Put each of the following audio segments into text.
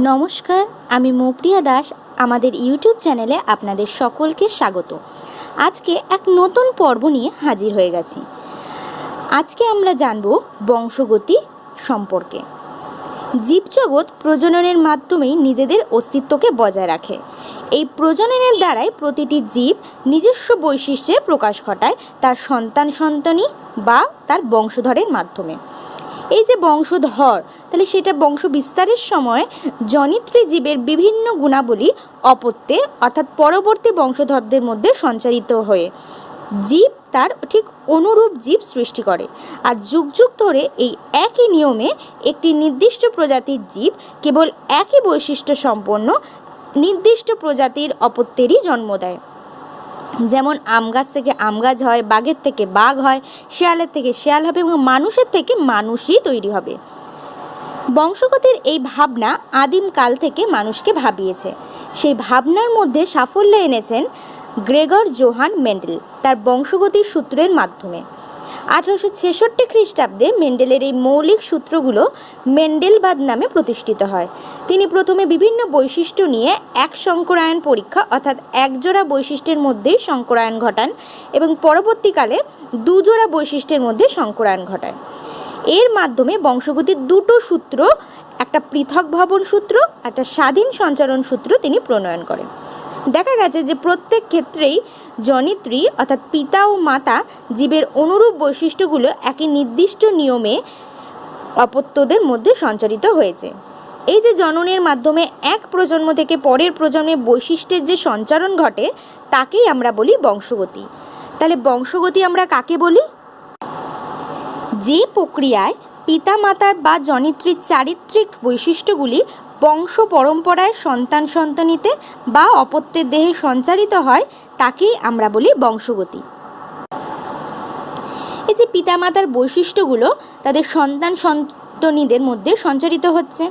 নমস্কার, আমি মৌপ্রিয়া দাস। আমাদের ইউটিউব চ্যানেলে আপনাদের সকলকে স্বাগত। আজকে এক নতুন পর্ব নিয়ে হাজির হয়ে গেছি। আজকে আমরা জানব বংশগতি সম্পর্কে। জীবজগৎ প্রজননের মাধ্যমেই নিজেদের অস্তিত্বকে বজায় রাখে। এই প্রজননের দ্বারাই প্রতিটি জীব নিজস্ব বৈশিষ্ট্যের প্রকাশ ঘটায় তার সন্তানী বা তার বংশধরের মাধ্যমে। এই যে বংশধর, তাহলে সেটা বংশ বিস্তারের সময় জনিত্রী জীবের বিভিন্ন গুণাবলী অপত্যে অর্থাৎ পরবর্তী বংশধরদের মধ্যে সঞ্চারিত হয়ে জীব তার ঠিক অনুরূপ জীব সৃষ্টি করে। আর যুগ যুগ ধরে এই একই নিয়মে একটি নির্দিষ্ট প্রজাতির জীব কেবল একই বৈশিষ্ট্য সম্পন্ন নির্দিষ্ট প্রজাতির অপত্যেরই জন্ম দেয়। যেমন আম গাছ থেকে আম গাছ হয়, বাঘের থেকে বাঘ হয়, শেয়ালের থেকে শেয়াল হবে এবং মানুষের থেকে মানুষই তৈরি হবে। বংশগতির এই ভাবনা আদিমকাল থেকে মানুষকে ভাবিয়েছে। সেই ভাবনার মধ্যে সাফল্য এনেছেন গ্রেগর জোহান মেন্ডেল তার বংশগতির সূত্রের মাধ্যমে। 1866 খ্রিস্টাব্দে মেন্ডেলের এই মৌলিক সূত্রগুলো মেন্ডেলবাদ নামে প্রতিষ্ঠিত হয়। তিনি প্রথমে বিভিন্ন বৈশিষ্ট্য নিয়ে এক সংকরায়ন পরীক্ষা অর্থাৎ একজোড়া বৈশিষ্ট্যের মধ্যেই সংকরায়ন ঘটান এবং পরবর্তীকালে দুজোড়া বৈশিষ্ট্যের মধ্যে সংকরায়ন ঘটায়। এর মাধ্যমে বংশগতির দুটো সূত্র, একটা পৃথক ভবন সূত্র, একটা স্বাধীন সঞ্চারণ সূত্র তিনি প্রণয়ন করেন। দেখা গেছে যে প্রত্যেক ক্ষেত্রেই জনিত্রী অর্থাৎ পিতা ও মাতা জীবের অনুরূপ বৈশিষ্ট্যগুলো একই নির্দিষ্ট নিয়মে অপত্যদের মধ্যে সঞ্চারিত হয়েছে। এই যে জননের মাধ্যমে এক প্রজন্ম থেকে পরের প্রজন্মে বৈশিষ্ট্যের যে সঞ্চারণ ঘটে তাকেই আমরা বলি বংশগতি। তাহলে বংশগতি আমরা কাকে বলি? যে প্রক্রিয়ায় পিতামাতার বা জনিত্রীর চারিত্রিক বৈশিষ্ট্যগুলি বংশ পরম্পরায় সন্তানিতে বা অপত্যের দেহে সঞ্চারিত হয় তাকেই আমরা বলি বংশগতি। এই যে পিতামাতার বৈশিষ্ট্যগুলো তাদের সন্তানীদের মধ্যে সঞ্চারিত হচ্ছে।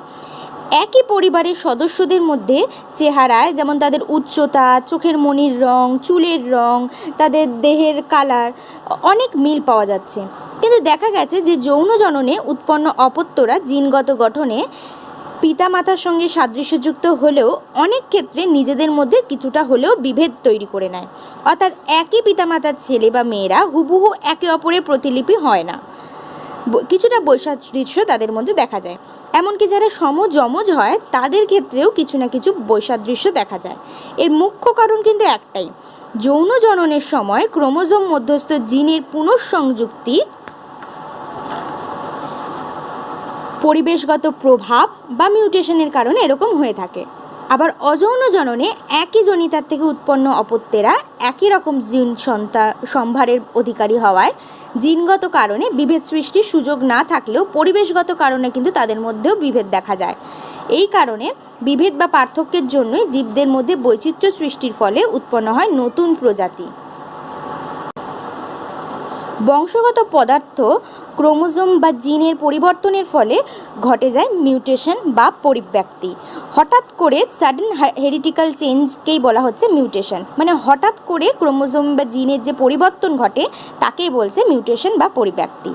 একই পরিবারের সদস্যদের মধ্যে চেহারায় যেমন তাদের উচ্চতা, চোখের মণির রং, চুলের রং, তাদের দেহের কালার অনেক মিল পাওয়া যাচ্ছে। কিন্তু দেখা গেছে যে যৌন জননে উৎপন্ন অপত্যরা জিনগত গঠনে পিতামাতার সঙ্গে সাদৃশ্যযুক্ত হলেও অনেক ক্ষেত্রে নিজেদের মধ্যে কিছুটা হলেও বিভেদ তৈরি করে নেয়। অর্থাৎ একই পিতামাতার ছেলে বা মেয়েরা হুবহু একে অপরের প্রতিলিপি হয় না, কিছুটা বৈসাদৃশ্য তাদের মধ্যে দেখা যায়। এমনকি যারা সমজমজ হয় তাদের ক্ষেত্রেও কিছু না কিছু বৈসাদৃশ্য দেখা যায়। এর মুখ্য কারণ কিন্তু একটাই, যৌন জননের সময় ক্রোমোজোম মধ্যস্থ জিনের পুনঃসংযুক্তি, পরিবেশগত প্রভাব বা মিউটেশনের কারণে এরকম হয়ে থাকে। আবার অযৌন জননে একই জনিতার থেকে উৎপন্ন অপত্যেরা একই রকম জিন সম্ভারের অধিকারী হওয়ায় জিনগত কারণে বিভেদ সৃষ্টির সুযোগ না থাকলেও পরিবেশগত কারণে কিন্তু তাদের মধ্যেও বিভেদ দেখা যায়। এই কারণে বিভেদ বা পার্থক্যের জন্যই জীবদের মধ্যে বৈচিত্র্য সৃষ্টির ফলে উৎপন্ন হয় নতুন প্রজাতি। বংশগত পদার্থ ক্রোমোজোম বা জিনের পরিবর্তনের ফলে ঘটে যায় মিউটেশন বা পরিব্যক্তি। হঠাৎ করে সাডেন হেরিডিক্যাল চেঞ্জকেই বলা হচ্ছে মিউটেশন, মানে হঠাৎ করে ক্রোমোজোম বা জিনের যে পরিবর্তন ঘটে তাকেই বলছে মিউটেশন বা পরিব্যক্তি।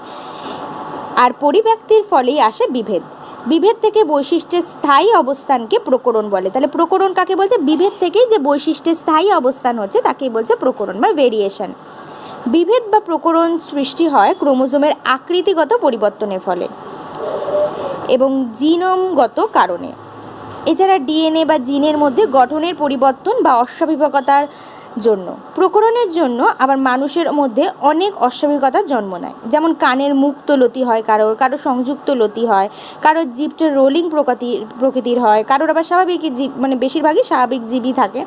আর পরিব্যক্তির ফলেই আসে বিভেদ। বিভেদ থেকে বৈশিষ্ট্যের স্থায়ী অবস্থানকে প্রকরণ বলে। তাহলে প্রকরণ কাকে বলছে? বিভেদ থেকেই যে বৈশিষ্ট্যের স্থায়ী অবস্থান হচ্ছে তাকেই বলছে প্রকরণ বা ভেরিয়েশন। বিভেদ বা প্রকরণ সৃষ্টি হয় ক্রোমোজোমের আকৃতিগত পরিবর্তনের ফলে এবং জিনোমগত কারণে। এছাড়া ডিএনএ বা জিনের মধ্যে গঠনের পরিবর্তন বা অস্বাভাবিকতার জন্য। প্রকরণের জন্য আবার মানুষের মধ্যে অনেক অস্বাভাবিকতার জন্ম নেয়। যেমন কানের মুক্ত লতি হয়, কারোর সংযুক্ত লতি হয়, কারোর জিভটা রোলিং প্রকৃতির হয়, কারোর আবার স্বাভাবিক জীব, মানে বেশিরভাগই স্বাভাবিক জীবই থাকে।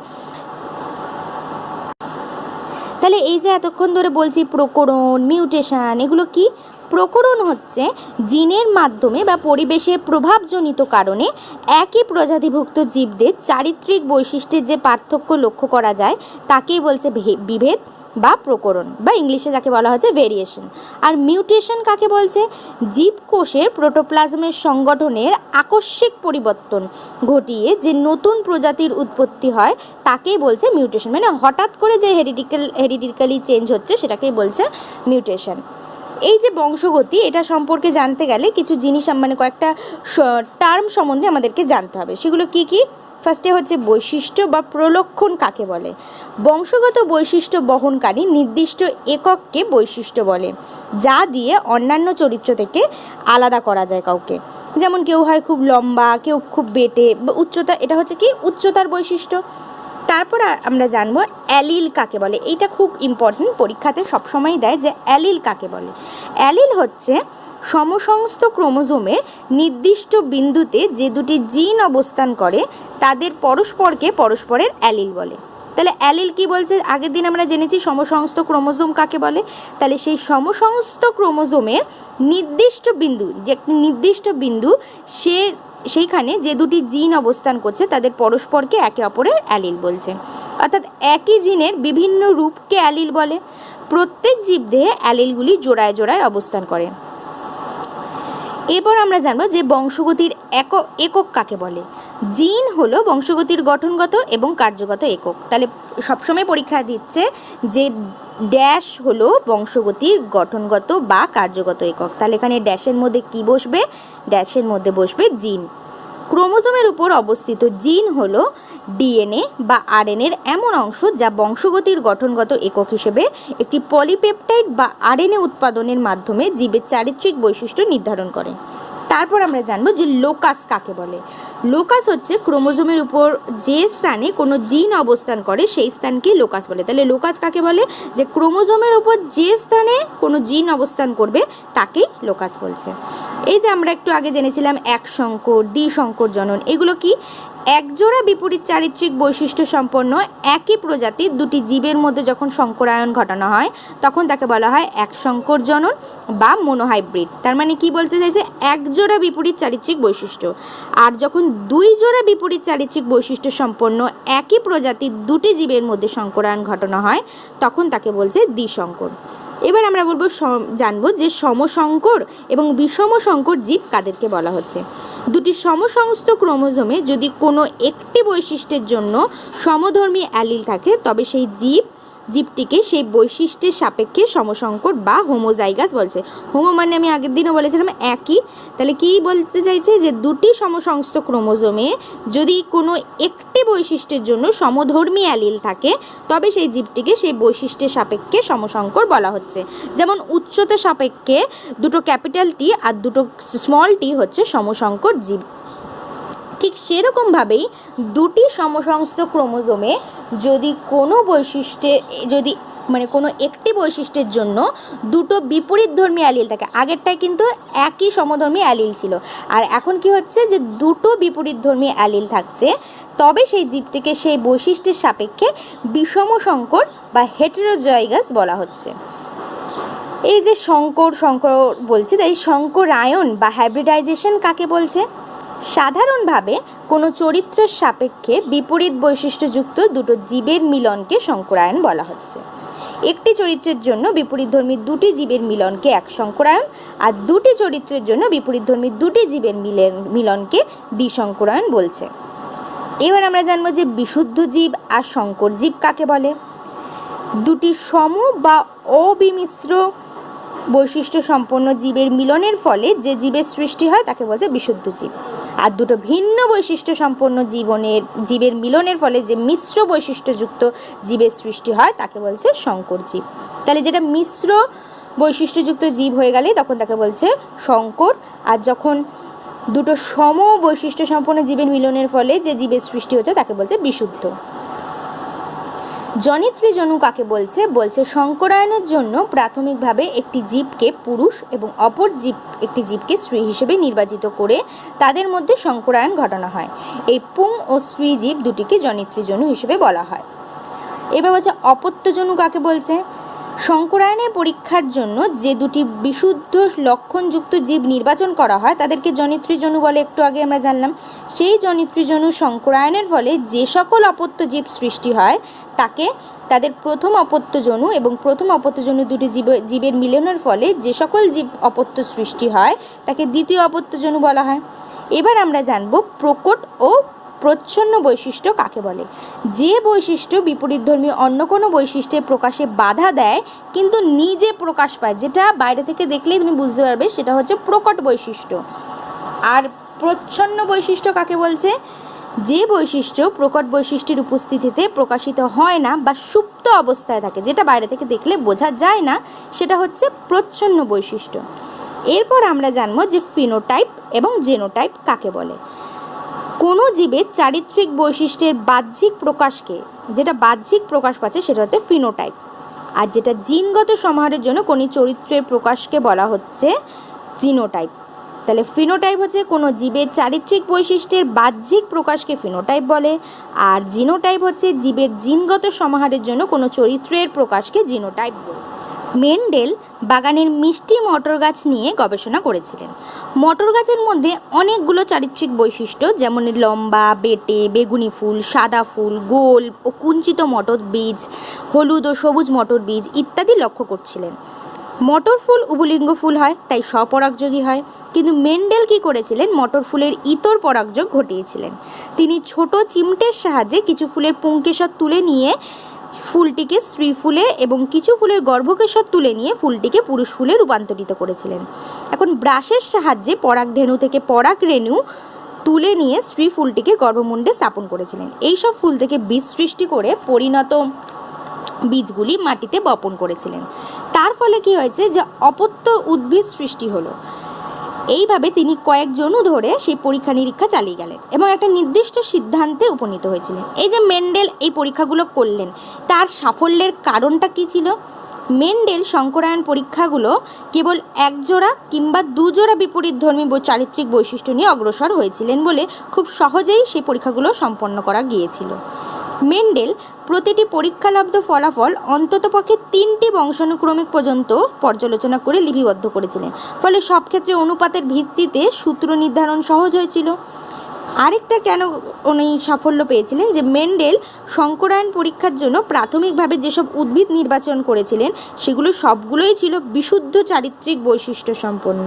তাহলে এই যে এতক্ষণ ধরে বলছি প্রকরণ, মিউটেশন, এগুলো কি? প্রকরণ হচ্ছে জিনের মাধ্যমে বা পরিবেশের প্রভাবজনিত কারণে একই প্রজাতিভুক্ত জীবদের চারিত্রিক বৈশিষ্ট্যের যে পার্থক্য লক্ষ্য করা যায় তাকেই বলছে বিভেদ বা প্রকরণ, বা ইংলিশে যাকে বলা হচ্ছে ভেরিয়েশন। আর মিউটেশন কাকে বলছে? জীবকোষের প্রোটোপ্লাজমের সংগঠনের আকস্মিক পরিবর্তন ঘটিয়ে যে নতুন প্রজাতির উৎপত্তি হয় তাকেই বলছে মিউটেশন। মানে হঠাৎ করে যে হেরিডিক্যালি চেঞ্জ হচ্ছে সেটাকেই বলছে মিউটেশন। এই যে বংশগতি, এটা সম্পর্কে জানতে গেলে কিছু জিনিস মানে কয়েকটা টার্ম সম্বন্ধে আমাদেরকে জানতে হবে। সেগুলো কি কি? ফার্স্টে হচ্ছে বৈশিষ্ট্য বা প্রলক্ষণ কাকে বলে। বংশগত বৈশিষ্ট্য বহনকারী নির্দিষ্ট একককে বৈশিষ্ট্য বলে, যা দিয়ে অন্যান্য চরিত্র থেকে আলাদা করা যায় কাউকে। যেমন কেউ হয় খুব লম্বা, কেউ খুব বেটে বা উচ্চতা, এটা হচ্ছে কি উচ্চতার বৈশিষ্ট্য। তারপর আমরা জানবো অ্যালিল কাকে বলে। এইটা খুব ইম্পর্টেন্ট, পরীক্ষাতে সবসময় দেয় যে অ্যালিল কাকে বলে। অ্যালিল হচ্ছে সমসংস্থ ক্রোমোজোমের নির্দিষ্ট বিন্দুতে যে দুটি জিন অবস্থান করে তাদের পরস্পরকে পরস্পরের অ্যালিল বলে। তাহলে অ্যালিল কি বলছে? আগের দিন আমরা জেনেছি সমসংস্থ ক্রোমোজোম কাকে বলে। তাহলে সেই সমসংস্থ ক্রোমোজোমের নির্দিষ্ট বিন্দু, যে একটি নির্দিষ্ট বিন্দু, সেইখানে যে দুটি জিন অবস্থান করছে তাদের পরস্পরকে একে অপরের অ্যালিল বলছে। অর্থাৎ একই জিনের বিভিন্ন রূপকে অ্যালিল বলে। প্রত্যেক জীবদেহে অ্যালিলগুলি জোড়ায় জোড়ায় অবস্থান করে। এরপর আমরা জানবো যে বংশগতির একক কাকে বলে। জিন হলো বংশগতির গঠনগত এবং কার্যগত একক। তাহলে সবসময় পরীক্ষা দিচ্ছে যে ড্যাশ হলো বংশগতির গঠনগত বা কার্যগত একক। তাহলে এখানে ড্যাশের মধ্যে কি বসবে? ড্যাশের মধ্যে বসবে জিন। ক্রোমোজোমের উপর অবস্থিত জিন হলো ডিএনএ বা আরএনএর এমন অংশ যা বংশগতির গঠনগত একক হিসেবে একটি পলিপেপটাইড বা আরএনএ উৎপাদনের মাধ্যমে জীবের চারিত্রিক বৈশিষ্ট্য নির্ধারণ করে। তারপর আমরা জানবো যে লোকাস কাকে বলে। লোকাস হচ্ছে ক্রোমোজোমের উপর যে স্থানে কোনো জিন অবস্থান করে সেই স্থানকে লোকাস বলে। তাহলে লোকাস কাকে বলে? যে ক্রোমোজোমের উপর যে স্থানে কোনো জিন অবস্থান করবে তাকেই লোকাস বলছে। এই যে আমরা একটু আগে জেনেছিলাম এক সংকর, দ্বিসংকর জনন, এগুলো কি? একজোড়া বিপরীত চারিত্রিক বৈশিষ্ট্য সম্পন্ন একই প্রজাতির দুটি জীবের মধ্যে যখন সংকরায়ন ঘটানো হয় তখন তাকে বলা হয় এক সংকর জনন বা মোনোহাইব্রিড। তার মানে কি বলতে চাইছে? একজোড়া বিপরীত চারিত্রিক বৈশিষ্ট্য। আর যখন দুই জোড়া বিপরীত চারিত্রিক বৈশিষ্ট্য সম্পন্ন একই প্রজাতির দুটি জীবের মধ্যে সংকরায়ন ঘটানো হয় তখন তাকে বলছে দ্বিসংকর। এবার আমরা জানবো যে সমসংকর এবং বিষম সংকর জীব কাদেরকে বলা হচ্ছে। দুটি সমসংস্থ ক্রোমোজোমে যদি কোনো একটি বৈশিষ্ট্যের জন্য সমধর্মী অ্যালিল থাকে তবে সেই জীবটিকে সেই বৈশিষ্ট্যের সাপেক্ষে সমসংকর বা হোমোজাইগাস বলছে। হোমো মানে আমি আগের দিনও বলেছিলাম একই। তাহলে কি বলতে চাইছে? যে দুটি সমসংস্থ ক্রোমোজোমে যদি কোনো একটি বৈশিষ্ট্যের জন্য সমধর্মী অ্যালিল থাকে তবে সেই জীবটিকে সেই বৈশিষ্ট্যের সাপেক্ষে সমসংকর বলা হচ্ছে। যেমন উচ্চতা সাপেক্ষে দুটো ক্যাপিটাল টি আর দুটো স্মল টি হচ্ছে সমসংকর জীব। ঠিক সেরকমভাবেই দুটি সমসংস্থ ক্রোমোজোমে যদি কোনো কোনো একটি বৈশিষ্ট্যের জন্য দুটো বিপরীতধর্মী অ্যালিল থাকে, আগেরটায় কিন্তু একই সমধর্মী অ্যালিল ছিল, আর এখন কি হচ্ছে যে দুটো বিপরীতধর্মী অ্যালিল থাকছে, তবে সেই জীবটিকে সেই বৈশিষ্ট্যের সাপেক্ষে বিষম সংকর বা হেটেরোজাইগাস বলা হচ্ছে। এই যে সংকর বলছি, তাই সংকরায়ন বা হাইব্রিডাইজেশন কাকে বলছে? সাধারণভাবে কোনো চরিত্রের সাপেক্ষে বিপরীত বৈশিষ্ট্যযুক্ত দুটো জীবের মিলনকে সংকরায়ন বলা হচ্ছে। একটি চরিত্রের জন্য বিপরীতধর্মী দুটি জীবের মিলনকে এক সংকরায়ন, আর দুটি চরিত্রের জন্য বিপরীতধর্মী দুটি জীবের মিলনকে দ্বিসংকরায়ন বলছে। এবার আমরা জানবো যে বিশুদ্ধ জীব আর সংকর জীব কাকে বলে। দুটি সম বা অবিমিশ্র বৈশিষ্ট্য সম্পন্ন জীবের মিলনের ফলে যে জীবের সৃষ্টি হয় তাকে বলছে বিশুদ্ধ জীব। আর দুটো ভিন্ন বৈশিষ্ট্য সম্পন্ন জীবের মিলনের ফলে যে মিশ্র বৈশিষ্ট্যযুক্ত জীবের সৃষ্টি হয় তাকে বলছে সংকর জীব। তাহলে যেটা মিশ্র বৈশিষ্ট্যযুক্ত জীব হয়ে গেলে তখন তাকে বলছে সংকর, আর যখন দুটো সম বৈশিষ্ট্য সম্পন্ন জীবের মিলনের ফলে যে জীবের সৃষ্টি হচ্ছে তাকে বলছে বিশুদ্ধ। জনিত্রী জনু কাকে বলছে সংকরায়নের জন্য প্রাথমিকভাবে একটি জীবকে পুরুষ এবং অপর একটি জীবকে স্ত্রী হিসেবে নির্বাচিত করে তাদের মধ্যে সংকরায়ন ঘটানো হয়। এই পুং ও স্ত্রী জীব দুটিকে জনিত্রী জনু হিসেবে বলা হয়। এবার বলছে অপত্য জনু কাকে বলছে। সংকরায়নের পরীক্ষার জন্য যে দুটি বিশুদ্ধ লক্ষণযুক্ত জীব নির্বাচন করা হয় তাদেরকে জনিত্রী জনু বলে, একটু আগে আমরা জানলাম। সেই জনিত্রী জনু সংকরায়নের ফলে যে সকল অপত্য জীব সৃষ্টি হয় তাকে তাদের প্রথম অপত্য জনু এবং প্রথম অপত্য জনু দুটি জীবের মিলনের ফলে যে সকল জীব অপত্য সৃষ্টি হয় তাকে দ্বিতীয় অপত্য জনু বলা হয়। এবার আমরা জানব প্রকট ও প্রচ্ছন্ন বৈশিষ্ট্য কাকে বলে? যে বৈশিষ্ট্য বিপরীতধর্মী অন্য কোনো বৈশিষ্ট্যের প্রকাশে বাধা দেয় কিন্তু নিজে প্রকাশ পায়, যেটা বাইরে থেকে দেখলেই তুমি বুঝতে পারবে সেটা হচ্ছে প্রকট বৈশিষ্ট্য। আর প্রচ্ছন্ন বৈশিষ্ট্য কাকে বলছে? যে বৈশিষ্ট্য প্রকট বৈশিষ্ট্যের উপস্থিতিতে প্রকাশিত হয় না বা সুপ্ত অবস্থায় থাকে, যেটা বাইরে থেকে দেখলে বোঝা যায় না, সেটা হচ্ছে প্রচ্ছন্ন বৈশিষ্ট্য। এরপর আমরা জানবো যে ফিনোটাইপ এবং জেনোটাইপ কাকে বলে। কোনো জীবের চারিত্রিক বৈশিষ্ট্যের বাহ্যিক প্রকাশকে, যেটা বাহ্যিক প্রকাশ পাচ্ছে সেটা হচ্ছে ফিনোটাইপ, আর যেটা জিনগত সমাহারের জন্য কোনো চরিত্রের প্রকাশকে বলা হচ্ছে জিনোটাইপ। তাহলে ফিনোটাইপ হচ্ছে কোনো জীবের চারিত্রিক বৈশিষ্ট্যের বাহ্যিক প্রকাশকে ফিনোটাইপ বলে, আর জিনোটাইপ হচ্ছে জীবের জিনগত সমাহারের জন্য কোনো চরিত্রের প্রকাশকে জিনোটাইপ বলে। মেন্ডেল বাগানের মিষ্টি মটর গাছ নিয়ে গবেষণা করেছিলেন। মটর গাছের মধ্যে অনেকগুলো চারিত্রিক বৈশিষ্ট্য, যেমন লম্বা, বেটে, বেগুনি ফুল, সাদা ফুল, গোল ও কুঞ্চিত মটর বীজ, হলুদ ও সবুজ মটর বীজ ইত্যাদি লক্ষ্য করছিলেন। মটর ফুল উভলিঙ্গ ফুল হয়, তাই স্বপরাগযোগী হয়। কিন্তু মেন্ডেল কী করেছিলেন? মটর ফুলের ইতর পরাগযোগ ঘটিয়েছিলেন। তিনি ছোট চিমটের সাহায্যে কিছু ফুলের পুংকেশর তুলে নিয়ে ফুলটিকে স্ত্রী ফুলে এবং কিছু ফুলের গর্ভকেশর তুলে নিয়ে ফুলটিকে পুরুষ ফুলে রূপান্তরিত করেছিলেন। এখন ব্রাশের সাহায্যে পরাগধেনু থেকে পরাগ রেণু তুলে নিয়ে স্ত্রী ফুলটিকে গর্ভমুণ্ডে স্থাপন করেছিলেন। এইসব ফুল থেকে বীজ সৃষ্টি করে পরিণত বীজগুলি মাটিতে বপন করেছিলেন। তার ফলে কি হয়েছে? যে অপত্য উদ্ভিদ সৃষ্টি হলো। এইভাবে তিনি কয়েক জনু ধরে সেই পরীক্ষা নিরীক্ষা চালিয়ে গেলেন এবং একটা নির্দিষ্ট সিদ্ধান্তে উপনীত হয়েছিলেন। এই যে মেন্ডেল এই পরীক্ষাগুলো করলেন, তার সাফল্যের কারণটা কী ছিল? মেন্ডেল সংকরায়ন পরীক্ষাগুলো কেবল একজোড়া কিংবা দুজোড়া বিপরীতধর্মী চারিত্রিক বৈশিষ্ট্য নিয়ে অগ্রসর হয়েছিলেন বলে খুব সহজেই সেই পরীক্ষাগুলো সম্পন্ন করা গিয়েছিল। মেন্ডেল প্রতিটি পরীক্ষালব্ধ ফলাফল অন্ততপক্ষে 3টি বংশানুক্রমিক পর্যন্ত পর্যালোচনা করে লিপিবদ্ধ করেছিলেন। ফলে সব ক্ষেত্রে অনুপাতের ভিত্তিতে সূত্র নির্ধারণ সহজ হয়েছিল। আরেকটা কেন উনি সাফল্য পেয়েছিলেন, যে মেন্ডেল সংকরায়ন পরীক্ষার জন্য প্রাথমিকভাবে যেসব উদ্ভিদ নির্বাচন করেছিলেন সেগুলো সবগুলোই ছিল বিশুদ্ধ চারিত্রিক বৈশিষ্ট্য সম্পন্ন।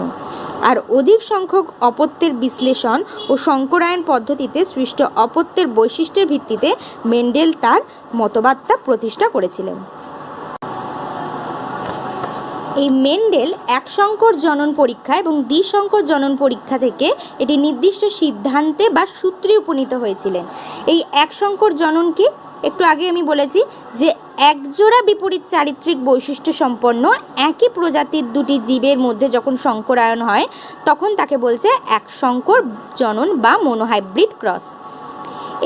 আর অধিক সংখ্যক অপত্যের বিশ্লেষণ ও সংকরায়ন পদ্ধতিতে সৃষ্ট অপত্যের বৈশিষ্ট্যের ভিত্তিতে মেন্ডেল তার মতবাদটা প্রতিষ্ঠা করেছিলেন। এই মেন্ডেল একসংকর জনন পরীক্ষা এবং দ্বিসংকর জনন পরীক্ষা থেকে এটি নির্দিষ্ট সিদ্ধান্তে বা সূত্রে উপনীত হয়েছিলেন। এই একসংকর জনন কি? একটু আগে আমি বলেছি যে একজোড়া বিপরীত চারিত্রিক বৈশিষ্ট্য সম্পন্ন একই প্রজাতির দুটি জীবের মধ্যে যখন সংকরায়ন হয় তখন তাকে বলছে একসংকর জনন বা মোনোহাইব্রিড ক্রস।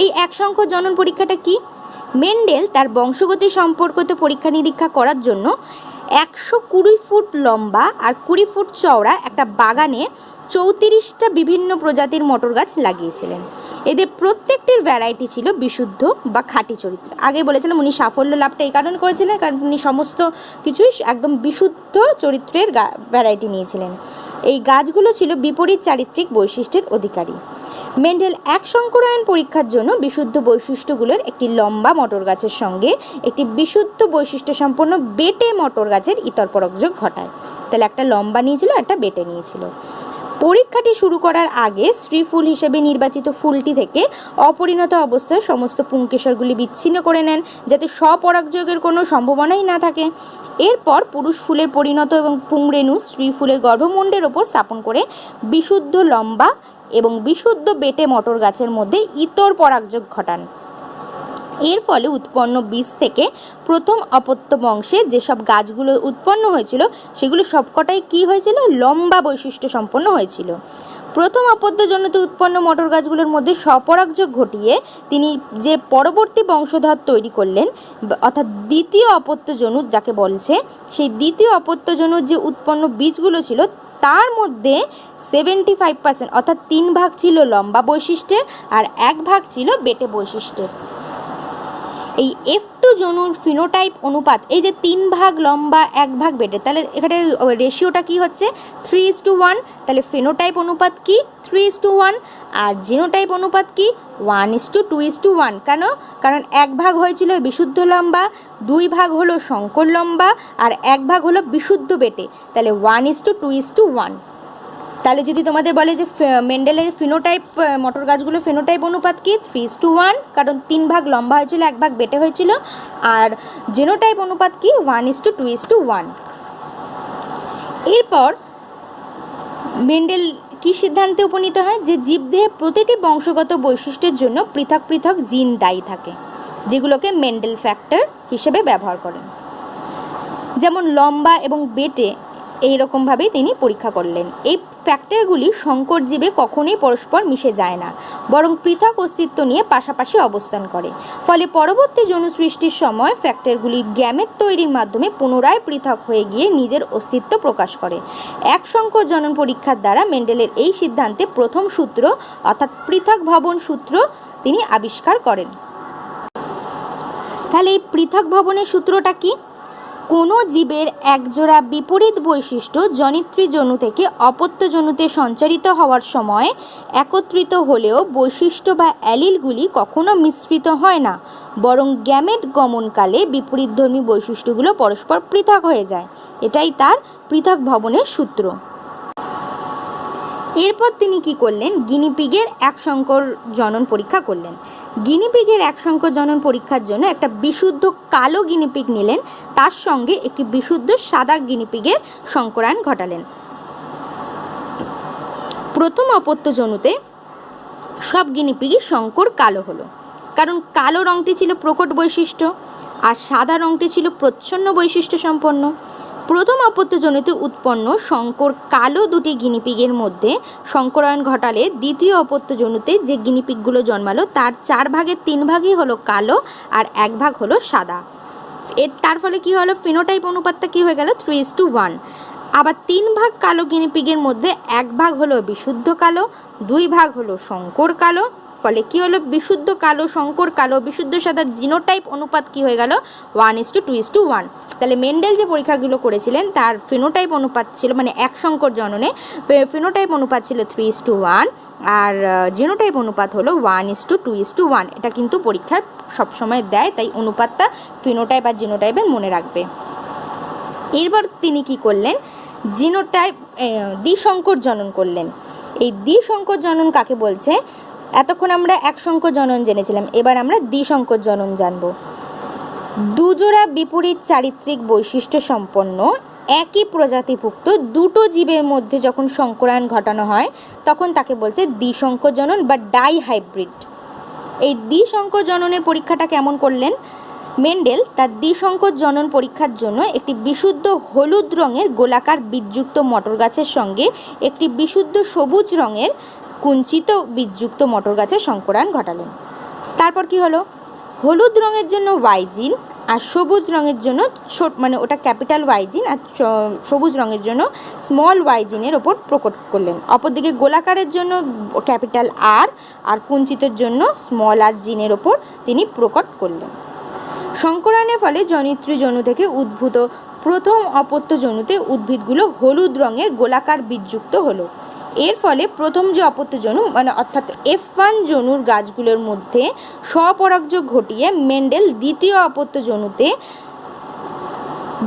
এই একসংকর জনন পরীক্ষাটা কি? মেন্ডেল তার বংশগতি সম্পর্কিত পরীক্ষা নিরীক্ষা করার জন্য 120 ফুট লম্বা আর 20 ফুট চওড়া একটা বাগানে 34টা বিভিন্ন প্রজাতির মটর গাছ লাগিয়েছিলেন। এদের প্রত্যেকটির ভ্যারাইটি ছিল বিশুদ্ধ বা খাঁটি চরিত্র। আগে বলেছিলাম উনি সাফল্য লাভটা এই কারণে করেছিলেন কারণ উনি সমস্ত কিছুই একদম বিশুদ্ধ চরিত্রের ভ্যারাইটি নিয়েছিলেন। এই গাছগুলো ছিল বিপরীত চারিত্রিক বৈশিষ্ট্যের অধিকারী। মেন্ডেল এক সংকরায়ন পরীক্ষার জন্য বিশুদ্ধ বৈশিষ্ট্যগুলোর একটি লম্বা মটর গাছের সঙ্গে একটি বিশুদ্ধ বৈশিষ্ট্য সম্পন্ন বেটে মটর গাছের ইতর পরাগযোগ ঘটায়। তাহলে একটা লম্বা নিয়েছিল, একটা বেটে নিয়েছিল। পরীক্ষাটি শুরু করার আগে স্ত্রী ফুল হিসেবে নির্বাচিত ফুলটি থেকে অপরিণত অবস্থায় সমস্ত পুংকেশরগুলি বিচ্ছিন্ন করে নেন যাতে স্বপরাগযোগের কোনো সম্ভাবনাই না থাকে। এরপর পুরুষ ফুলের পরিণত এবং পুংরেণু স্ত্রী ফুলের গর্ভমুণ্ডের ওপর স্থাপন করে বিশুদ্ধ লম্বা এবং বিশুদ্ধ বেটে মটর গাছের মধ্যে ইতর পরাগযোগ ঘটান। এর ফলে উৎপন্ন বীজ থেকে প্রথম অপত্য বংশে যেসব গাছগুলো উৎপন্ন হয়েছিল সেগুলো সবকটাই কি হয়েছিল? লম্বা বৈশিষ্ট্য সম্পন্ন হয়েছিল। প্রথম অপত্যজনিত উৎপন্ন মটর গাছগুলোর মধ্যে স্বপরাগযোগ ঘটিয়ে তিনি যে পরবর্তী বংশধর তৈরি করলেন, অর্থাৎ দ্বিতীয় অপত্যজনু যাকে বলছে, সেই দ্বিতীয় অপত্যজনুর যে উৎপন্ন বীজগুলো ছিল তার মধ্যে 75% অর্থাৎ 3 ভাগ ছিল লম্বা বৈশিষ্ট্যের আর 1 ভাগ ছিল বেটে বৈশিষ্ট্যের। এই F2 জনুর ফিনোটাইপ অনুপাত, এই যে 3 ভাগ লম্বা 1 ভাগ বেটে, তাহলে এখানে রেশিওটা কি হচ্ছে? 3:1। তাহলে ফিনোটাইপ অনুপাত কি? 3:1। আর জিনোটাইপ অনুপাত কি? 1:2:1। কেন? কারণ 1 ভাগ হয়েছিল বিশুদ্ধ লম্বা, 2 ভাগ হলো সংকর লম্বা আর 1 ভাগ হলো বিশুদ্ধ বেটে। তাহলে 1:2:1। তাহলে যদি তোমাদের বলে যে মেন্ডেলের ফিনোটাইপ মটর গাছগুলো ফিনোটাইপ অনুপাত কি 3:1, কারণ 3 ভাগ লম্বা হয়েছিল 1 ভাগ বেটে হয়েছিল। আর জিনোটাইপ অনুপাত কি 1:2:1। এরপর মেন্ডেল কি সিদ্ধান্তে উপনীত হয় যে জীবদেহে প্রতিটি বংশগত বৈশিষ্ট্যের জন্য পৃথক পৃথক জিন দায়ী থাকে, যেগুলোকে মেন্ডেল ফ্যাক্টর হিসেবে ব্যবহার করেন। যেমন লম্বা এবং বেটে এইরকমভাবেই তিনি পরীক্ষা করলেন। এই ফ্যাক্টরগুলি সংকর জীবে কখনোই পরস্পর মিশে যায় না, বরং পৃথক অস্তিত্ব নিয়ে পাশাপাশি অবস্থান করে। ফলে পরবর্তী যৌন সৃষ্টির সময় ফ্যাক্টরগুলি গ্যামেট তৈরির মাধ্যমে পুনরায় পৃথক হয়ে গিয়ে নিজের অস্তিত্ব প্রকাশ করে। এক সংকর জনন পরীক্ষার দ্বারা মেন্ডেলের এই সিদ্ধান্তে প্রথম সূত্র অর্থাৎ পৃথক ভবন সূত্র তিনি আবিষ্কার করেন। তাহলে এই পৃথক ভবনের সূত্রটা কি? কোনো জীবের একজোড়া বিপরীত বৈশিষ্ট্য জনিত্রী যনু থেকে অপত্য যনুতে সঞ্চারিত হওয়ার সময় একত্রিত হলেও বৈশিষ্ট্য বা অ্যালিলগুলি কখনো মিশ্রিত হয় না, বরং গ্যামেট গমনকালে বিপরীতধর্মী বৈশিষ্ট্যগুলো পরস্পর পৃথক হয়ে যায়। এটাই তার পৃথক ভবনের সূত্র। এরপর তিনি কি করলেন? গিনিপিগের এক সংকর জনন পরীক্ষা করলেন। গিনিপিগের এক সংকর জনন পরীক্ষার জন্য একটা বিশুদ্ধ কালো গিনিপিগ নিলেন, তার সঙ্গে একটি বিশুদ্ধ সাদা গিনিপিগের সংকরায়ন ঘটালেন। প্রথম অপত্য জনুতে সব গিনিপিগই সংকর কালো হলো, কারণ কালো রঙটি ছিল প্রকট বৈশিষ্ট্য আর সাদা রঙটি ছিল প্রচ্ছন্ন বৈশিষ্ট্য সম্পন্ন। প্রথম অপত্য জনিতে উৎপন্ন সংকর কালো দুটি গিনিপিগের মধ্যে সংকরায়ন ঘটালে দ্বিতীয় অপত্য জনুতে যে গিনিপিগগুলো জন্মালো তার 4 ভাগের 3 ভাগই হলো কালো আর 1 ভাগ হলো সাদা। তার ফলে কি হলো? ফিনোটাইপ অনুপাতটা কি হয়ে গেল? 3:1। আবার 3 ভাগ কালো গিনিপিগের মধ্যে 1 ভাগ হলো বিশুদ্ধ কালো, 2 ভাগ হলো সংকর কালো। ফলে কি হলো? বিশুদ্ধ কালো, সংকর কালো, বিশুদ্ধ সাদা জিনোটাইপ অনুপাত কি হয়ে গেল? 1:2:1। তাহলে মেন্ডেল যে পরীক্ষাগুলো করেছিলেন তার ফিনোটাইপ অনুপাত ছিল, মানে এক সংকর জননে ফিনোটাইপ অনুপাত ছিল 3:1 আর জিনোটাইপ অনুপাত হলো 1:2:1। এটা কিন্তু পরীক্ষায় সবসময় দেয়, তাই অনুপাতটা ফিনোটাইপ আর জিনোটাইপের মনে রাখবে। এরপর তিনি কি করলেন? জিনোটাইপ দ্বিসংকর জনন করলেন। এই দ্বিসংকর জনন কাকে বলছে? এতক্ষণ আমরা এক সংকর জনন জেনেছিলাম, এবার আমরা দ্বিসংকর জনন জানব। দুজোড়া বিপরীত চারিত্রিক বৈশিষ্ট্য সম্পন্ন একই প্রজাতিভুক্ত দুটো জীবের মধ্যে যখন সংকরায়ন ঘটানো হয় তখন তাকে বলছে দ্বিসংকর জনন বা ডাই হাইব্রিড। এই দ্বিসংকর জননের পরীক্ষাটা কেমন করলেন? মেন্ডেল তার দ্বিসংকর জনন পরীক্ষার জন্য একটি বিশুদ্ধ হলুদ রঙের গোলাকার বীজযুক্ত মটর গাছের সঙ্গে একটি বিশুদ্ধ সবুজ রঙের কুঞ্চিত বীজযুক্ত মটর গাছের সংকরায়ন ঘটালেন। তারপর কি হলো? হলুদ রঙের জন্য ওয়াই জিন আর সবুজ রঙের জন্য মানে ওটা ক্যাপিটাল ওয়াই জিন আর সবুজ রঙের জন্য স্মল ওয়াই জিনের ওপর প্রকট করলেন। অপরদিকে গোলাকারের জন্য ক্যাপিটাল আর আর কুঞ্চিতের জন্য স্মল আর জিনের ওপর তিনি প্রকট করলেন। সংকরায়নের ফলে জনিত্রী যনু থেকে উদ্ভূত প্রথম অপত্য যনুতে উদ্ভিদগুলো হলুদ রঙের গোলাকার বীজযুক্ত হলো। এর ফলে প্রথম যে অপত্য যনু মানে অর্থাৎ F1 যনুর গাছগুলোর মধ্যে স্বপরাগযোগ ঘটিয়ে মেন্ডেল দ্বিতীয় অপত্য যনুতে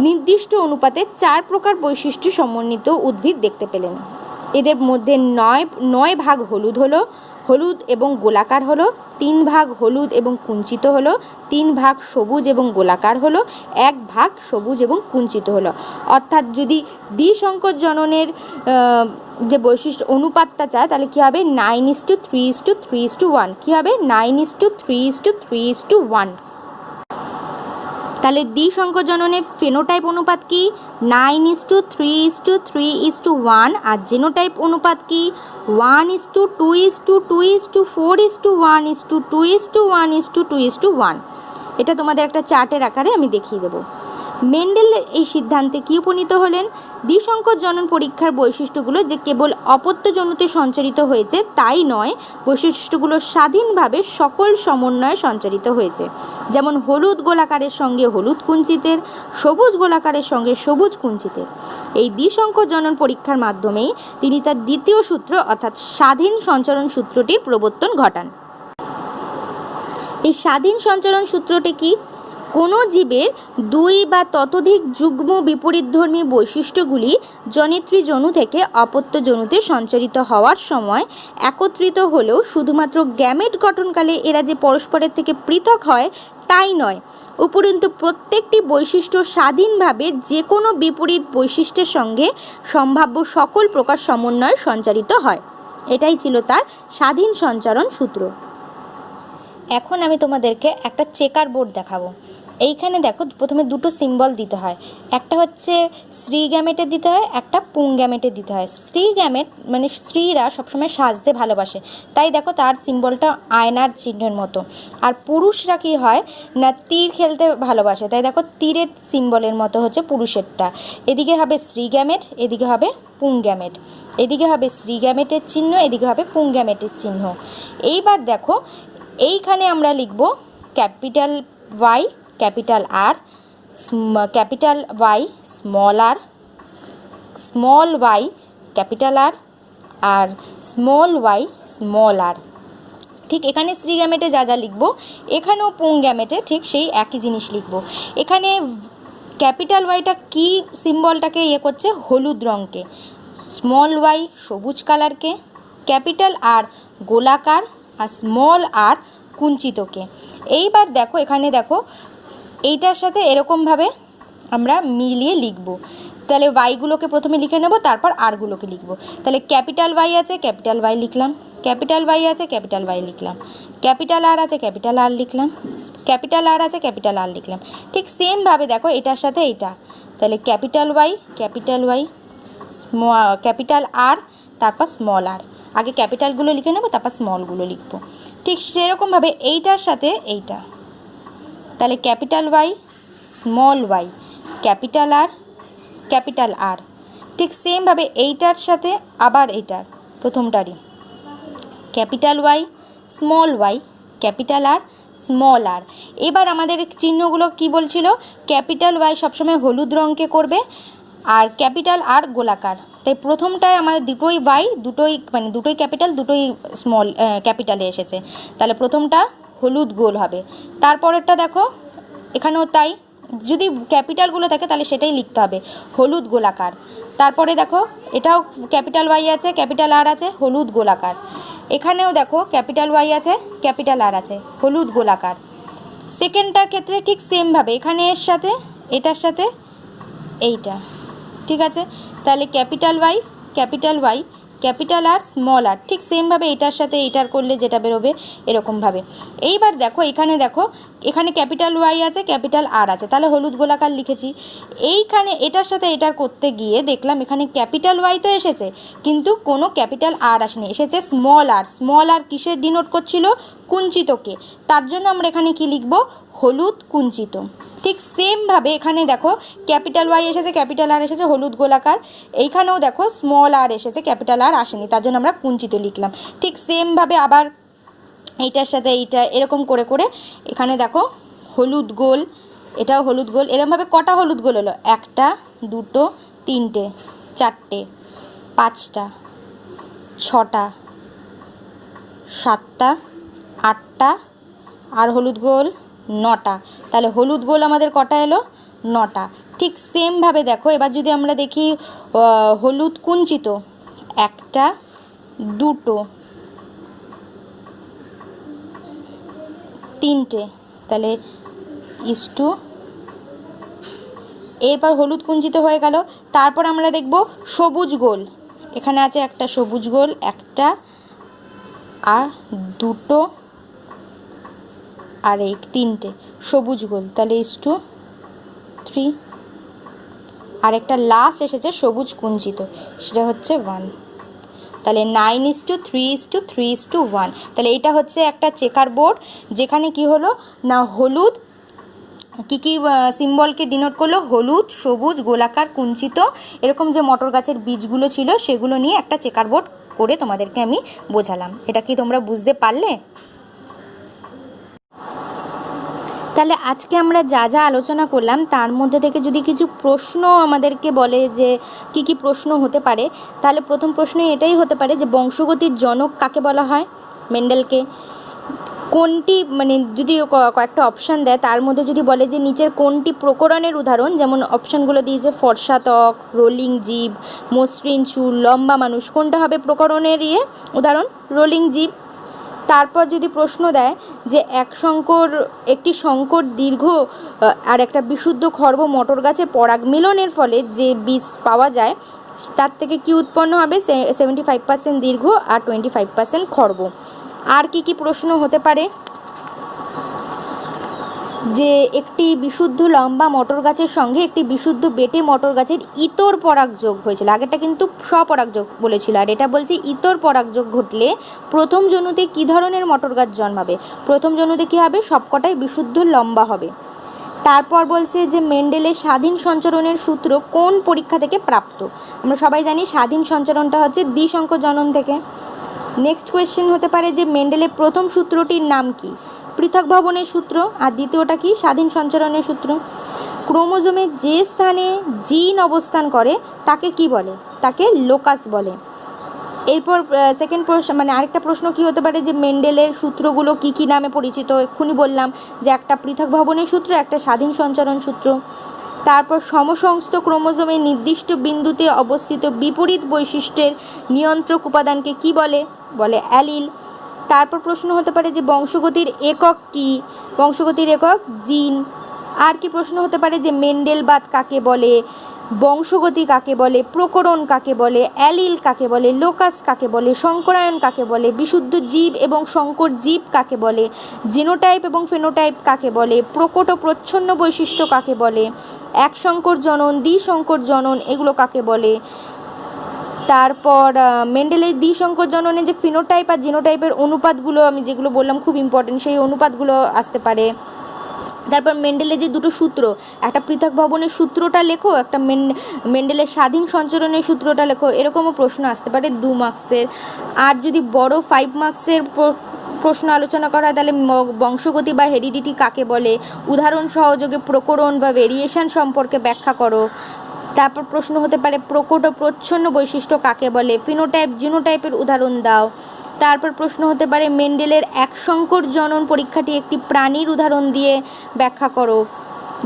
নির্দিষ্ট অনুপাতে 4 প্রকার বৈশিষ্ট্য সমন্বিত উদ্ভিদ দেখতে পেলেন। এদের মধ্যে 9 ভাগ হলুদ এবং গোলাকার হলো, 3 ভাগ হলুদ এবং কুঞ্চিত হলো, 3 ভাগ সবুজ এবং গোলাকার হলো, 1 ভাগ সবুজ এবং কুঞ্চিত হলো। অর্থাৎ যদি দ্বিসংকর জননের যে বৈশিষ্ট্য অনুপাতটা চায় তাহলে কী হবে? 9:3:3:1। কী হবে? 9:3:3:1। তাহলে দ্বিসংকর জননের ফেনোটাইপ অনুপাত কি? 9:3:3:1 আর জিনোটাইপ অনুপাত কি? 1:2:2:4:1:2:1:2:1। এটা তোমাদের একটা চার্টের আকারে আমি দেখিয়ে দেবো। মেন্ডেল এই সিদ্ধান্তে কি উপনীত হলেন? দ্বিসংকর জনন পরীক্ষার বৈশিষ্ট্যগুলো যে কেবল অপত্য যনুতে সঞ্চারিত হয়েছে তাই নয়, বৈশিষ্ট্যগুলো স্বাধীনভাবে সকল সমন্বয়ে সঞ্চারিত হয়েছে। যেমন হলুদ গোলাকারের সঙ্গে হলুদ কুঞ্চিতের, সবুজ গোলাকারের সঙ্গে সবুজ কুঞ্চিতের। এই দ্বিসংকর জনন পরীক্ষার মাধ্যমেই তিনি তার দ্বিতীয় সূত্র অর্থাৎ স্বাধীন সঞ্চরণ সূত্রটির প্রবর্তন ঘটান। এই স্বাধীন সঞ্চরণ সূত্রটি কি? কোনো জীবের দুই বা ততোধিক যুগ্ম বিপরীতধর্মী বৈশিষ্ট্যগুলি জনিত্রী জনু থেকে অপত্য জনুতে সঞ্চারিত হওয়ার সময় একত্রিত হলেও শুধুমাত্র গ্যামেট গঠনকালে এরা যে পরস্পরের থেকে পৃথক হয় তাই নয়, উপরন্তু প্রত্যেকটি বৈশিষ্ট্য স্বাধীনভাবে যে কোনো বিপরীত বৈশিষ্ট্যের সঙ্গে সম্ভাব্য সকল প্রকার সমন্বয়ে সঞ্চারিত হয়। এটাই ছিল তার স্বাধীন সঞ্চারণ সূত্র। এখন আমি তোমাদেরকে একটা চেকার বোর্ড দেখাবো। এইখানে দেখো প্রথমে দুটো সিম্বল দিতে হয়, একটা হচ্ছে স্ত্রী গ্যামেটে দিতে হয়, একটা পুং গ্যামেটে দিতে হয়। স্ত্রী গ্যামেট মানে স্ত্রীরা সবসময় সাজতে ভালোবাসে, তাই দেখো তার সিম্বলটা আয়নার চিহ্নের মতো। আর পুরুষরা কি হয় না তীর খেলতে ভালোবাসে, তাই দেখো তীরের সিম্বলের মতো হচ্ছে পুরুষেরটা। এদিকে হবে স্ত্রী গ্যামেট, এদিকে হবে পুং গ্যামেট। এদিকে হবে স্ত্রী গ্যামেটের চিহ্ন, এদিকে হবে পুং গ্যামেটের চিহ্ন। এইবার দেখো এইখানে আমরা লিখব capital Y capital R, capital Y small Y capital R, আর স্মল ওয়াই স্মল আর। ঠিক এখানে স্ত্রী গ্যামেটে যা যা লিখব এখানেও পুং গ্যামেটে ঠিক সেই একই জিনিস লিখব। এখানে ক্যাপিটাল ওয়াইটা কি সিম্বলটাকে করছে, হলুদ রঙকে, স্মল ওয়াই সবুজ কালারকে, ক্যাপিটাল আর গোলাকার, আর স্মল আর কুঞ্চিতকে। এইবার দেখো এখানে দেখো এইটার সাথে এরকমভাবে আমরা মিলিয়ে লিখব। তাহলে ওয়াইগুলোকে প্রথমে লিখে নেব, তারপর আরগুলোকে লিখব। তাহলে ক্যাপিটাল ওয়াই আছে ক্যাপিটাল ওয়াই লিখলাম, ক্যাপিটাল ওয়াই আছে ক্যাপিটাল ওয়াই লিখলাম, ক্যাপিটাল আর আছে ক্যাপিটাল আর লিখলাম, ক্যাপিটাল আর আছে ক্যাপিটাল আর লিখলাম। ঠিক সেমভাবে দেখো এটার সাথে এইটা, তাহলে ক্যাপিটাল ওয়াই ক্যাপিটাল আর, তারপর স্মল আর। আগে ক্যাপিটালগুলো লিখে নেব, তারপর স্মলগুলো লিখব। ঠিক সেরকমভাবে এইটার সাথে এইটা, তাহলে capital Y small Y capital R. ঠিক সেমভাবে এইটার সাথে আবার এইটার প্রথমটারই capital Y small Y capital R small R. এবার আমাদের চিহ্নগুলো কি বলছিল, ক্যাপিটাল ওয়াই সবসময় হলুদ রঙকে করবে আর ক্যাপিটাল আর গোলাকার। তাই প্রথমটায় আমাদের দুটোই ওয়াই দুটোই ক্যাপিটাল দুটোই স্মল ক্যাপিটালে এসেছে, তাহলে প্রথমটা হলুদ গোল হবে। তারপরেরটা দেখো এখানেও তাই, যদি ক্যাপিটালগুলো থাকে তাহলে সেটাই লিখতে হবে হলুদ গোলাকার। তারপরে দেখো এটাও ক্যাপিটাল ওয়াই আছে ক্যাপিটাল আর আছে হলুদ গোলাকার। এখানেও দেখো ক্যাপিটাল ওয়াই আছে ক্যাপিটাল আর আছে হলুদ গোলাকার। সেকেন্ডটার ক্ষেত্রে ঠিক সেমভাবে এখানে এর সাথে এটার সাথে এইটা, ঠিক আছে। তাহলে capital Y capital R small R, ঠিক সেমভাবে এটার সাথে এইটার করলে যেটা বেরোবে এরকমভাবে। এইবার দেখো এখানে ক্যাপিটাল ওয়াই আছে ক্যাপিটাল আর আছে, তাহলে হলুদ গোলাকার লিখেছি। এইখানে এটার সাথে এটার করতে গিয়ে দেখলাম এখানে ক্যাপিটাল ওয়াই তো এসেছে কিন্তু কোনো ক্যাপিটাল আর আসেনি, এসেছে স্মল আর। স্মল আর কিসের ডিনোট করছিল, কুঞ্চিতকে, তার জন্য আমরা এখানে কি লিখব, হলুদ কুঞ্চিত। ঠিক সেমভাবে এখানে দেখো ক্যাপিটাল ওয়াই এসেছে ক্যাপিটাল আর এসেছে হলুদ গোলাকার, এইখানেও দেখো স্মল আর এসেছে ক্যাপিটাল আর আসেনি, তার জন্য আমরা কুঞ্চিত লিখলাম। ঠিক সেমভাবে আবার এইটার সাথে এইটা এরকম করে করে এখানে দেখো হলুদ গোল, এটাও হলুদ গোল। এরকমভাবে কটা হলুদ গোল হলো, একটা দুটো তিনটে চারটে পাঁচটা ছটা সাতটা আটটা আর হলুদ গোল নটা। তাহলে হলুদ গোল আমাদের কটা এলো, নটা। ঠিক সেমভাবে দেখো এবার যদি আমরা দেখি হলুদ কুঞ্চিত, একটা দুটো তিনটে, তাহলে ইস্টু। এরপর হলুদ কুঞ্চিত হয়ে গেল। তারপর আমরা দেখব সবুজ গোল, এখানে আছে একটা সবুজ গোল, একটা আর দুটো আর এই তিনটে সবুজ গোল, তাহলে ইস্টু 3। আর একটা লাস্ট এসেছে সবুজ কুঞ্চিত, সেটা হচ্ছে 1। তাহলে 9:3:3:1। তাহলে এটা হচ্ছে একটা চেকার বোর্ড, যেখানে কি হলো না হলুদ কি সিম্বলকে ডিনোট করলো, হলুদ সবুজ গোলাকার কুঞ্চিত, এরকম যে মটর গাছের বীজগুলো ছিল সেগুলো নিয়ে একটা চেকার বোর্ড করে তোমাদেরকে আমি বোঝালাম। এটা কি তোমরা বুঝতে পারলে? তাহলে আজকে আমরা যা যা আলোচনা করলাম তার মধ্যে থেকে যদি কিছু প্রশ্ন আমাদেরকে বলে যে কি কি প্রশ্ন হতে পারে, তাহলে প্রথম প্রশ্ন এটাই হতে পারে যে বংশগতির জনক কাকে বলা হয়, মেন্ডেলকে। কোনটি মানে যদি কয়েকটা অপশান দেয় তার মধ্যে যদি বলে যে নিচের কোনটি প্রকরণের উদাহরণ, যেমন অপশানগুলো দিয়েছে ফর্সা ত্বক, রোলিং জিভ, মসৃণ চুল, লম্বা মানুষ, কোনটা হবে প্রকরণের উদাহরণ? রোলিং জিভ। তারপর যদি প্রশ্ন দেয় যে একটি সংকর দীর্ঘ আর একটা বিশুদ্ধ খর্ব মটর গাছে পরাগ মিলনের ফলে যে বীজ পাওয়া যায় তার থেকে কি উৎপন্ন হবে? 75% দীর্ঘ আর 25% খর্ব। আর কি প্রশ্ন হতে পারে? যে একটি বিশুদ্ধ লম্বা মটর গাছের সঙ্গে একটি বিশুদ্ধ বেটে মটর গাছের ইতর পরাগযোগ হয়েছিল। আগেরটা কিন্তু স্বপরাগযোগ বলেছিল, আর এটা বলছে ইতর পরাগযোগ ঘটলে প্রথম জনুতে কী ধরনের মটর গাছ জন্মাবে? প্রথম জনুতে কী হবে? সবকটাই বিশুদ্ধ লম্বা হবে। তারপর বলছে যে মেন্ডেলের স্বাধীন সঞ্চরণের সূত্র কোন পরীক্ষা থেকে প্রাপ্ত? আমরা সবাই জানি স্বাধীন সঞ্চরণটা হচ্ছে দ্বিসংখ্য জনন থেকে। নেক্সট কোয়েশ্চেন হতে পারে যে মেন্ডেলের প্রথম সূত্রটির নাম কি? পৃথক ভবনের সূত্র। আর দ্বিতীয়টা কি? স্বাধীন সঞ্চরণের সূত্র। ক্রোমোজোমের যে স্থানে জিন অবস্থান করে তাকে কি বলে? তাকে লোকাস বলে। এরপর সেকেন্ড প্রশ্ন মানে আরেকটা প্রশ্ন কি হতে পারে যে মেন্ডেলের সূত্রগুলো কি নামে পরিচিত? এক্ষুনি বললাম যে একটা পৃথক ভবনের সূত্র, একটা স্বাধীন সঞ্চরণ সূত্র। তারপর সমসংস্থ ক্রোমোজোমের নির্দিষ্ট বিন্দুতে অবস্থিত বিপরীত বৈশিষ্ট্যের নিয়ন্ত্রক উপাদানকে কি বলে? বলে অ্যালিল। তারপর প্রশ্ন হতে পারে যে বংশগতির একক কি? বংশগতির একক জিন। আর কি প্রশ্ন হতে পারে যে মেন্ডেলবাদ কাকে বলে? বংশগতি কাকে বলে? প্রকরণ কাকে বলে? অ্যালিল কাকে বলে? লোকাস কাকে বলে? সংকরায়ন কাকে বলে? বিশুদ্ধ জীব এবং সংকর জীব কাকে বলে? জিনোটাইপ এবং ফেনোটাইপ কাকে বলে? প্রকট ও প্রচ্ছন্ন বৈশিষ্ট্য কাকে বলে? এক সংকর জনন, দ্বিসংকর জনন এগুলো কাকে বলে? তারপর মেন্ডেলের দ্বিসংকর জননে যে ফিনোটাইপ আর জিনোটাইপের অনুপাতগুলো আমি যেগুলো বললাম খুব ইম্পর্টেন্ট, সেই অনুপাতগুলো আসতে পারে। তারপর মেন্ডেলের যে দুটো সূত্র, একটা পৃথক ভবনের সূত্রটা লেখো, একটা মেন্ডেলের স্বাধীন সঞ্চরণের সূত্রটা লেখো, এরকমও প্রশ্ন আসতে পারে 2 মার্কসের। আর যদি বড় 5 মার্কসের প্রশ্ন আলোচনা করা হয় তাহলে বংশগতি বা হেরিডিটি কাকে বলে? উদাহরণ সহযোগে প্রকরণ বা ভেরিয়েশন সম্পর্কে ব্যাখ্যা করো। তারপর প্রশ্ন হতে পারে প্রকট ও প্রচ্ছন্ন বৈশিষ্ট্য কাকে বলে? ফিনোটাইপ জিনোটাইপের উদাহরণ দাও। তারপর প্রশ্ন হতে পারে মেন্ডেলের এক সংকর জনন পরীক্ষাটি একটি প্রাণীর উদাহরণ দিয়ে ব্যাখ্যা করো।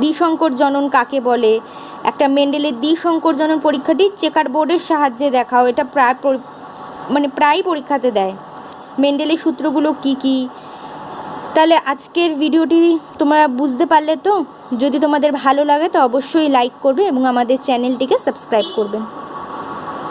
দ্বিসংকর জনন কাকে বলে? একটা মেন্ডেলের দ্বিসংকর জনন পরীক্ষাটি চেকার বোর্ডের সাহায্যে দেখাও, এটা প্রায় পরীক্ষাতে দেয়। মেন্ডেলের সূত্রগুলো কি? তাহলে আজকের ভিডিওটি তোমরা বুঝতে পারলে তো? যদি তোমাদের ভালো লাগে তো অবশ্যই লাইক করবে এবং আমাদের চ্যানেলটিকে সাবস্ক্রাইব করবে।